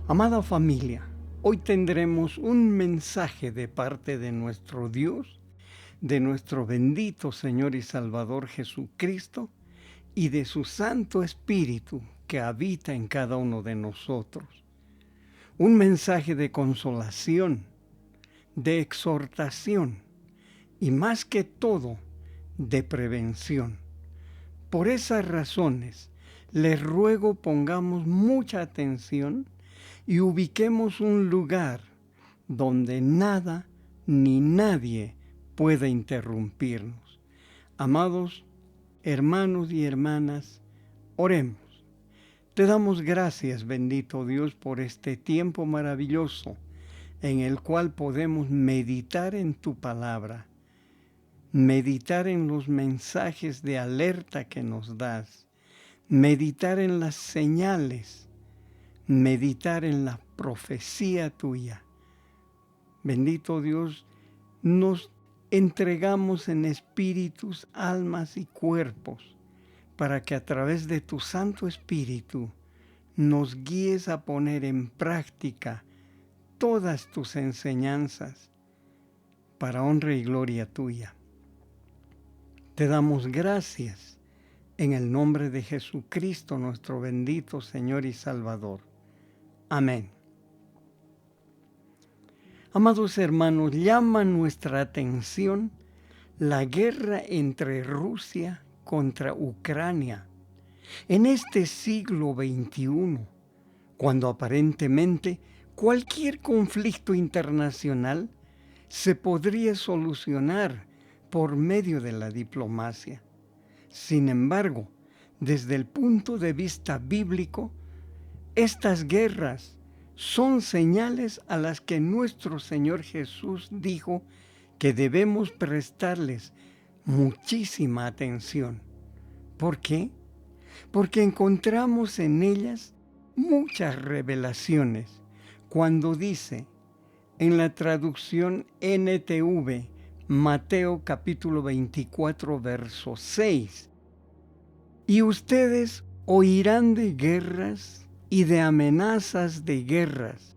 Amada familia, hoy tendremos un mensaje de parte de nuestro Dios, de nuestro bendito Señor y Salvador Jesucristo y de su Santo Espíritu que habita en cada uno de nosotros. Un mensaje de consolación, de exhortación y más que todo, de prevención. Por esas razones, les ruego pongamos mucha atención y ubiquemos un lugar donde nada ni nadie pueda interrumpirnos. Amados hermanos y hermanas, oremos. Te damos gracias, bendito Dios, por este tiempo maravilloso en el cual podemos meditar en tu palabra, meditar en los mensajes de alerta que nos das, meditar en las señales, meditar en la profecía tuya. Bendito Dios, nos entregamos en espíritus, almas y cuerpos para que a través de tu Santo Espíritu nos guíes a poner en práctica todas tus enseñanzas para honra y gloria tuya. Te damos gracias en el nombre de Jesucristo, nuestro bendito Señor y Salvador. Amén. Amados hermanos, llama nuestra atención la guerra entre Rusia contra Ucrania en este siglo XXI, cuando aparentemente cualquier conflicto internacional se podría solucionar por medio de la diplomacia. Sin embargo, desde el punto de vista bíblico, estas guerras son señales a las que nuestro Señor Jesús dijo que debemos prestarles muchísima atención. ¿Por qué? Porque encontramos en ellas muchas revelaciones. Cuando dice en la traducción NTV, Mateo capítulo 24, verso 6, y ustedes oirán de guerras y de amenazas de guerras,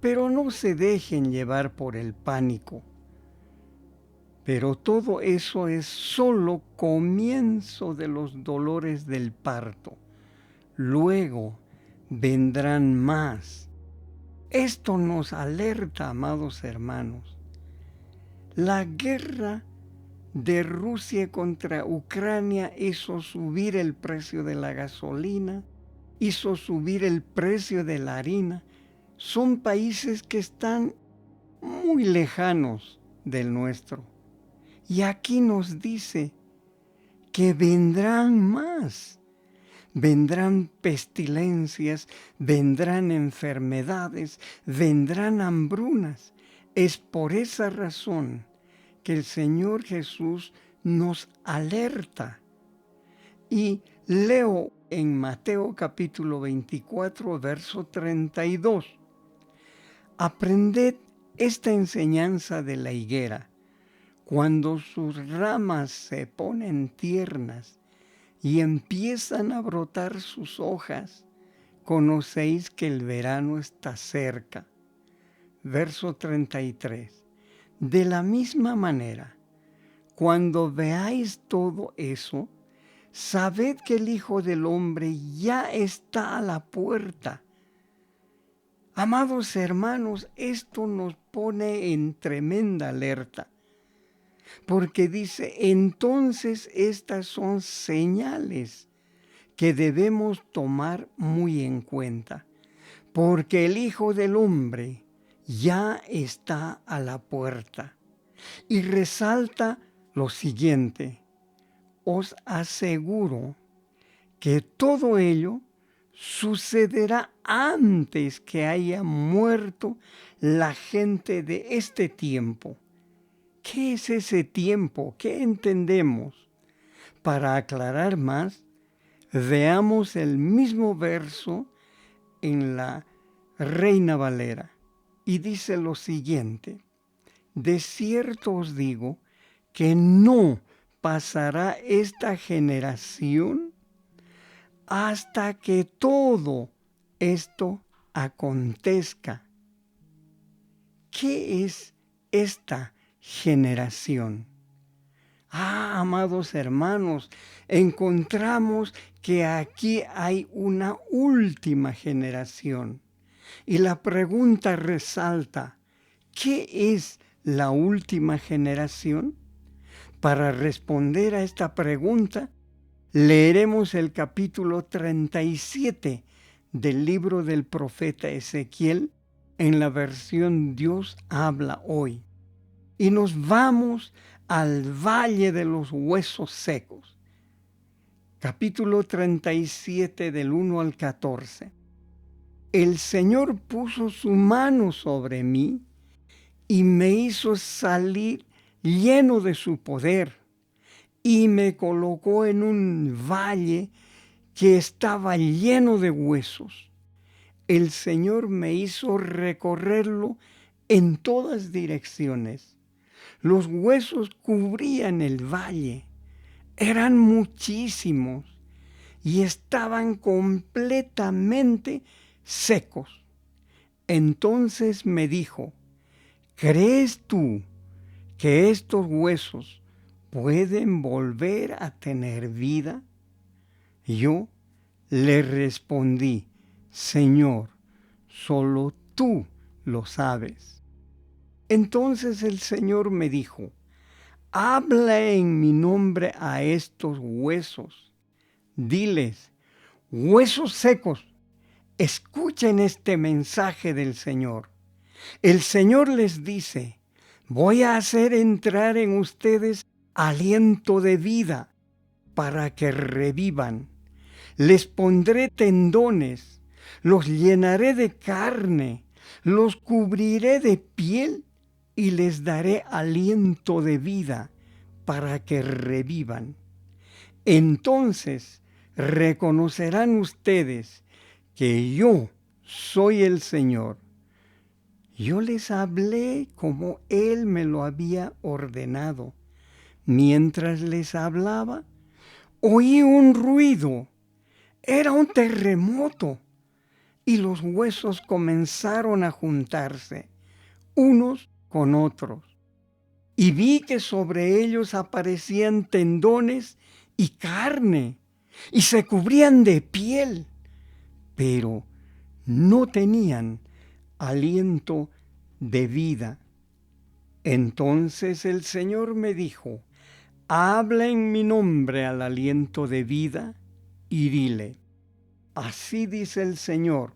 pero no se dejen llevar por el pánico. Pero todo eso es solo comienzo de los dolores del parto. Luego vendrán más. Esto nos alerta, amados hermanos. La guerra de Rusia contra Ucrania hizo subir el precio de la gasolina, hizo subir el precio de la harina. Son países que están muy lejanos del nuestro. Y aquí nos dice que vendrán más. Vendrán pestilencias, vendrán enfermedades, vendrán hambrunas. Es por esa razón que el Señor Jesús nos alerta. Y leo en Mateo capítulo 24, verso 32. Aprended esta enseñanza de la higuera. Cuando sus ramas se ponen tiernas y empiezan a brotar sus hojas, conocéis que el verano está cerca. Verso 33. De la misma manera, cuando veáis todo eso, sabed que el Hijo del Hombre ya está a la puerta. Amados hermanos, esto nos pone en tremenda alerta, porque dice, entonces estas son señales que debemos tomar muy en cuenta, porque el Hijo del Hombre ya está a la puerta. Y resalta lo siguiente: os aseguro que todo ello sucederá antes que haya muerto la gente de este tiempo. ¿Qué es ese tiempo? ¿Qué entendemos? Para aclarar más, veamos el mismo verso en la Reina Valera. Y dice lo siguiente: de cierto os digo que no pasará esta generación hasta que todo esto acontezca. ¿Qué es esta generación? Amados hermanos, encontramos que aquí hay una última generación. Y la pregunta resalta, ¿qué es la última generación? Para responder a esta pregunta, leeremos el capítulo 37 del libro del profeta Ezequiel en la versión Dios habla hoy. Y nos vamos al valle de los huesos secos. Capítulo 37 del 1 al 14. El Señor puso su mano sobre mí y me hizo salir lleno de su poder y me colocó en un valle que estaba lleno de huesos. El Señor me hizo recorrerlo en todas direcciones. Los huesos cubrían el valle, eran muchísimos y estaban completamente secos. Entonces me dijo, ¿crees tú que estos huesos pueden volver a tener vida? Yo le respondí, Señor, solo tú lo sabes. Entonces el Señor me dijo, habla en mi nombre a estos huesos. Diles, huesos secos, escuchen este mensaje del Señor. El Señor les dice, voy a hacer entrar en ustedes aliento de vida para que revivan. Les pondré tendones, los llenaré de carne, los cubriré de piel y les daré aliento de vida para que revivan. Entonces reconocerán ustedes que yo soy el Señor. Yo les hablé como Él me lo había ordenado. Mientras les hablaba, oí un ruido. Era un terremoto y los huesos comenzaron a juntarse, unos con otros. Y vi que sobre ellos aparecían tendones y carne, y se cubrían de piel, pero no tenían aliento de vida. Entonces el Señor me dijo, habla en mi nombre al aliento de vida y dile, así dice el Señor,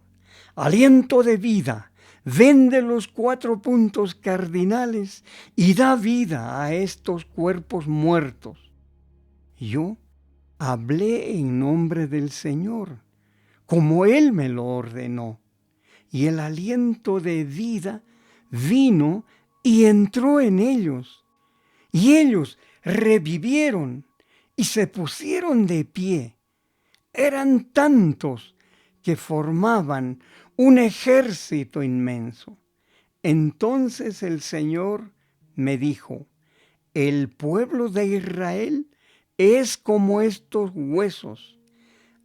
aliento de vida, ven de los 4 puntos cardinales y da vida a estos cuerpos muertos. Yo hablé en nombre del Señor, como Él me lo ordenó, y el aliento de vida vino y entró en ellos, y ellos revivieron y se pusieron de pie. Eran tantos que formaban un ejército inmenso. Entonces el Señor me dijo, el pueblo de Israel es como estos huesos.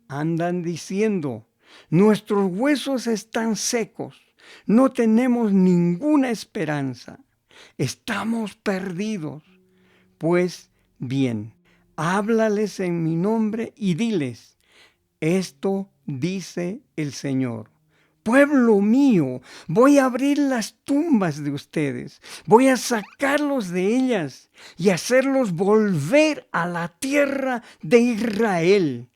Andan diciendo, nuestros huesos están secos, no tenemos ninguna esperanza, estamos perdidos. Pues bien, háblales en mi nombre y diles, esto dice el Señor. Pueblo mío, voy a abrir las tumbas de ustedes, voy a sacarlos de ellas y hacerlos volver a la tierra de Israel.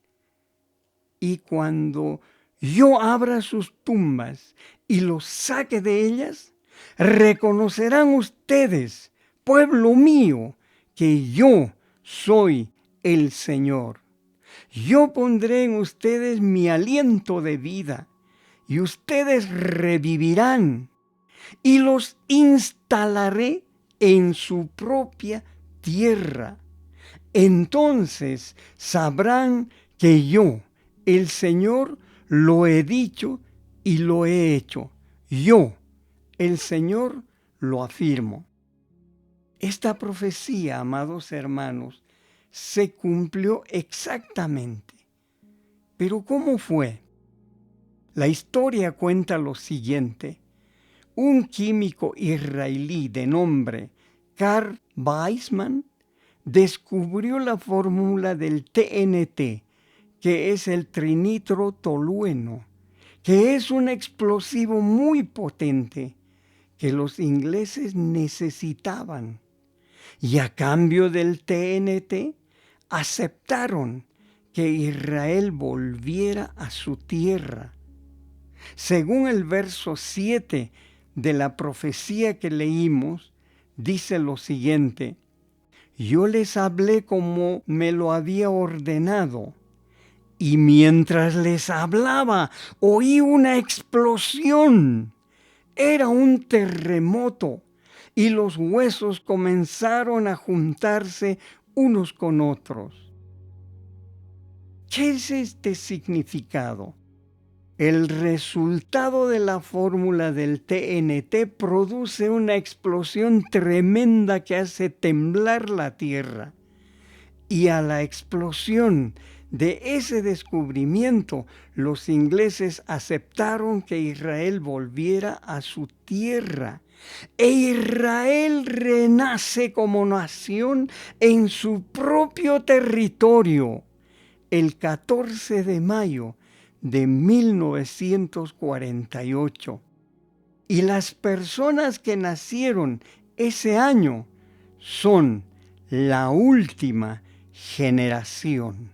Y cuando yo abra sus tumbas y los saque de ellas, reconocerán ustedes, pueblo mío, que yo soy el Señor. Yo pondré en ustedes mi aliento de vida y ustedes revivirán y los instalaré en su propia tierra. Entonces sabrán que yo, el Señor, lo he dicho y lo he hecho. Yo, el Señor, lo afirmo. Esta profecía, amados hermanos, se cumplió exactamente. ¿Pero cómo fue? La historia cuenta lo siguiente. Un químico israelí de nombre Carl Weizmann descubrió la fórmula del TNT, que es el trinitrotolueno, que es un explosivo muy potente que los ingleses necesitaban. Y a cambio del TNT, aceptaron que Israel volviera a su tierra. Según el verso 7 de la profecía que leímos, dice lo siguiente: yo les hablé como me lo había ordenado, y mientras les hablaba, oí una explosión. Era un terremoto, y los huesos comenzaron a juntarse unos con otros. ¿Qué es este significado? El resultado de la fórmula del TNT produce una explosión tremenda que hace temblar la tierra. Y a la explosión de ese descubrimiento, los ingleses aceptaron que Israel volviera a su tierra. E Israel renace como nación en su propio territorio el 14 de mayo de 1948. Y las personas que nacieron ese año son la última generación.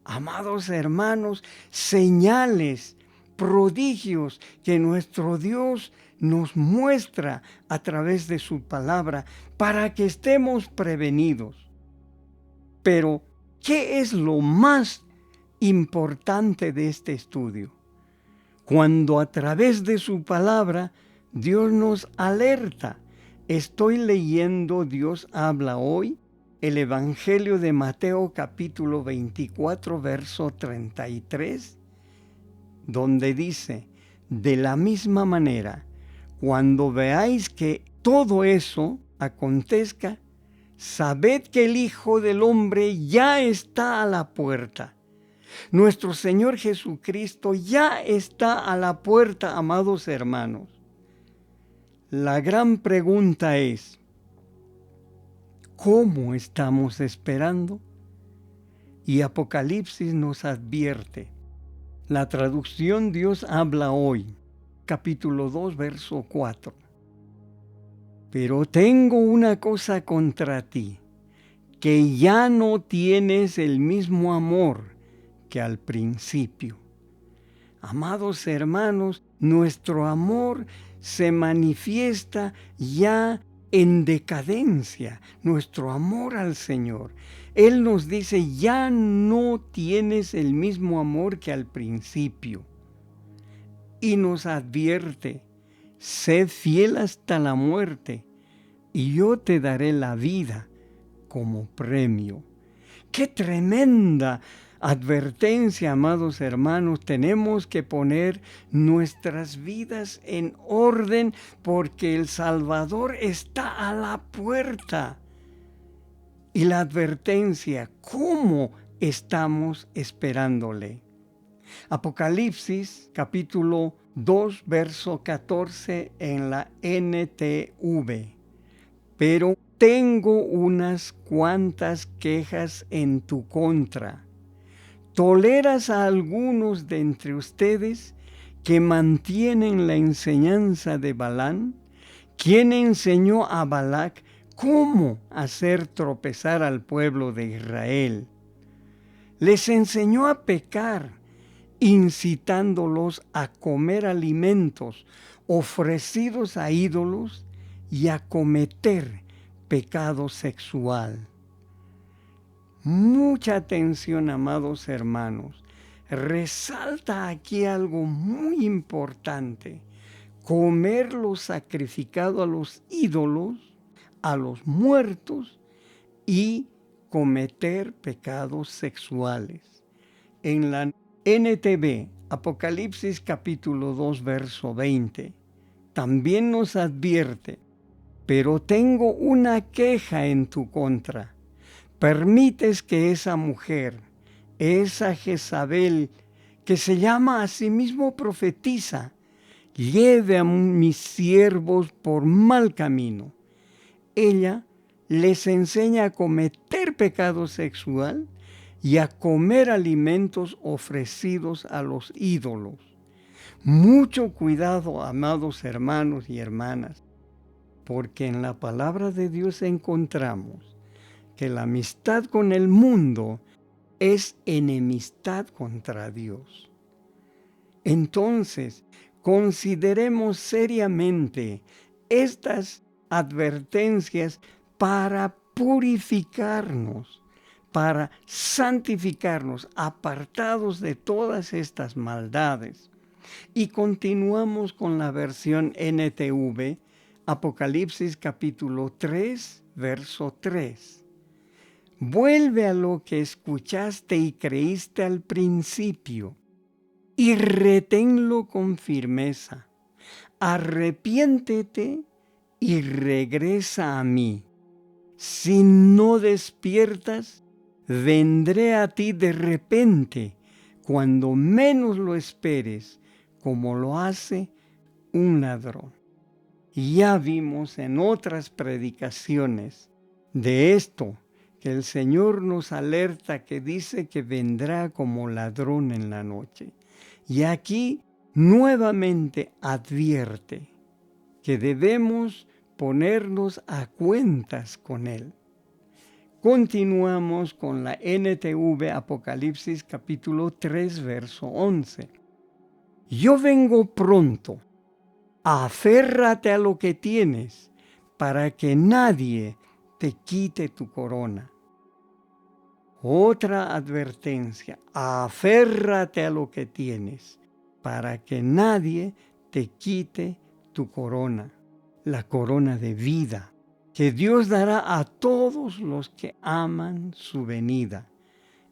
Amados hermanos, señales, prodigios que nuestro Dios nos muestra a través de su palabra para que estemos prevenidos. Pero, ¿qué es lo más importante de este estudio? Cuando a través de su palabra Dios nos alerta. Estoy leyendo Dios habla hoy, el Evangelio de Mateo capítulo 24, verso 33, donde dice: de la misma manera, cuando veáis que todo eso acontezca, sabed que el Hijo del Hombre ya está a la puerta. Nuestro Señor Jesucristo ya está a la puerta, amados hermanos. La gran pregunta es: ¿cómo estamos esperando? Y Apocalipsis nos advierte. La traducción Dios habla hoy, capítulo 2, verso 4. Pero tengo una cosa contra ti, que ya no tienes el mismo amor que al principio. Amados hermanos, nuestro amor se manifiesta ya en decadencia, nuestro amor al Señor. Él nos dice: ya no tienes el mismo amor que al principio. Y nos advierte: sed fiel hasta la muerte, y yo te daré la vida como premio. ¡Qué tremenda advertencia, amados hermanos! Tenemos que poner nuestras vidas en orden porque el Salvador está a la puerta. Y la advertencia: ¿cómo estamos esperándole? Apocalipsis capítulo 2, verso 14 en la NTV. Pero tengo unas cuantas quejas en tu contra. Toleras a algunos de entre ustedes que mantienen la enseñanza de Balaam, quien enseñó a Balac cómo hacer tropezar al pueblo de Israel. Les enseñó a pecar, incitándolos a comer alimentos ofrecidos a ídolos y a cometer pecado sexual. Mucha atención, amados hermanos. Resalta aquí algo muy importante: comer lo sacrificado a los ídolos, a los muertos, y cometer pecados sexuales. En la NTV, Apocalipsis capítulo 2, verso 20, también nos advierte: pero tengo una queja en tu contra. Permites que esa mujer, esa Jezabel, que se llama a sí mismo profetiza, lleve a mis siervos por mal camino. Ella les enseña a cometer pecado sexual y a comer alimentos ofrecidos a los ídolos. Mucho cuidado, amados hermanos y hermanas, porque en la palabra de Dios encontramos que la amistad con el mundo es enemistad contra Dios. Entonces, consideremos seriamente estas advertencias para purificarnos, para santificarnos, apartados de todas estas maldades. Y continuamos con la versión NTV, Apocalipsis capítulo 3, verso 3. Vuelve a lo que escuchaste y creíste al principio, y reténlo con firmeza. Arrepiéntete y regresa a mí. Si no despiertas, vendré a ti de repente, cuando menos lo esperes, como lo hace un ladrón. Ya vimos en otras predicaciones de esto, que el Señor nos alerta, que dice que vendrá como ladrón en la noche. Y aquí nuevamente advierte que debemos ponernos a cuentas con Él. Continuamos con la NTV Apocalipsis capítulo 3, verso 11. Yo vengo pronto, aférrate a lo que tienes, para que nadie te quite tu corona. Otra advertencia, aférrate a lo que tienes, para que nadie te quite tu corona, la corona de vida, que Dios dará a todos los que aman su venida.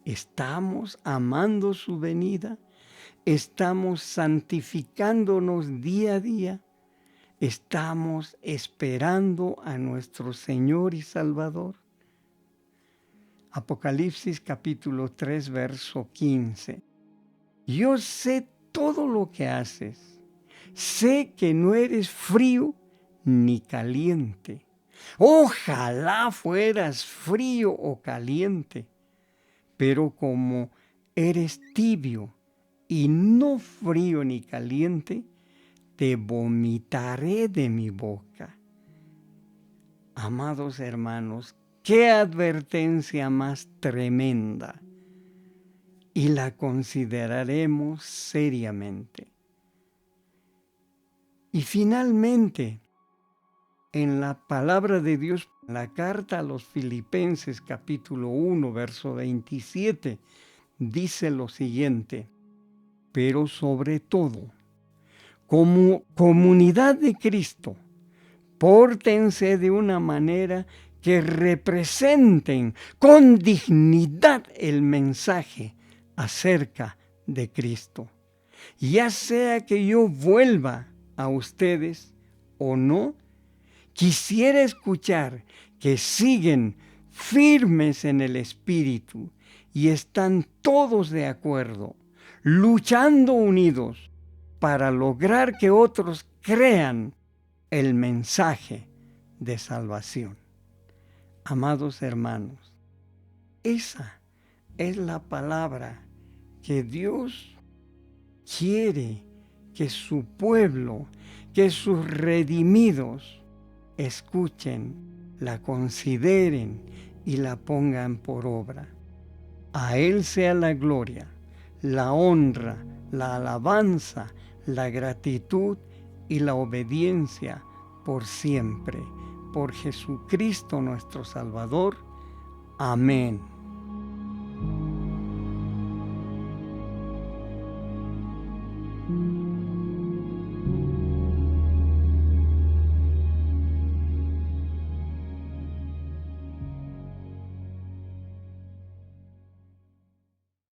¿Estamos amando su venida? ¿Estamos santificándonos día a día? ¿Estamos esperando a nuestro Señor y Salvador? Apocalipsis capítulo 3, verso 15. Yo sé todo lo que haces. Sé que no eres frío ni caliente. Ojalá fueras frío o caliente, pero como eres tibio y no frío ni caliente, te vomitaré de mi boca. Amados hermanos, qué advertencia más tremenda, y la consideraremos seriamente. Y finalmente, en la palabra de Dios, la carta a los Filipenses capítulo 1, verso 27, dice lo siguiente: pero sobre todo, como comunidad de Cristo, pórtense de una manera que representen con dignidad el mensaje acerca de Cristo. Ya sea que yo vuelva a ustedes o no, quisiera escuchar que siguen firmes en el Espíritu y están todos de acuerdo, luchando unidos para lograr que otros crean el mensaje de salvación. Amados hermanos, esa es la palabra que Dios quiere que su pueblo, que sus redimidos escuchen, la consideren y la pongan por obra. A Él sea la gloria, la honra, la alabanza, la gratitud y la obediencia por siempre, por Jesucristo nuestro Salvador. Amén.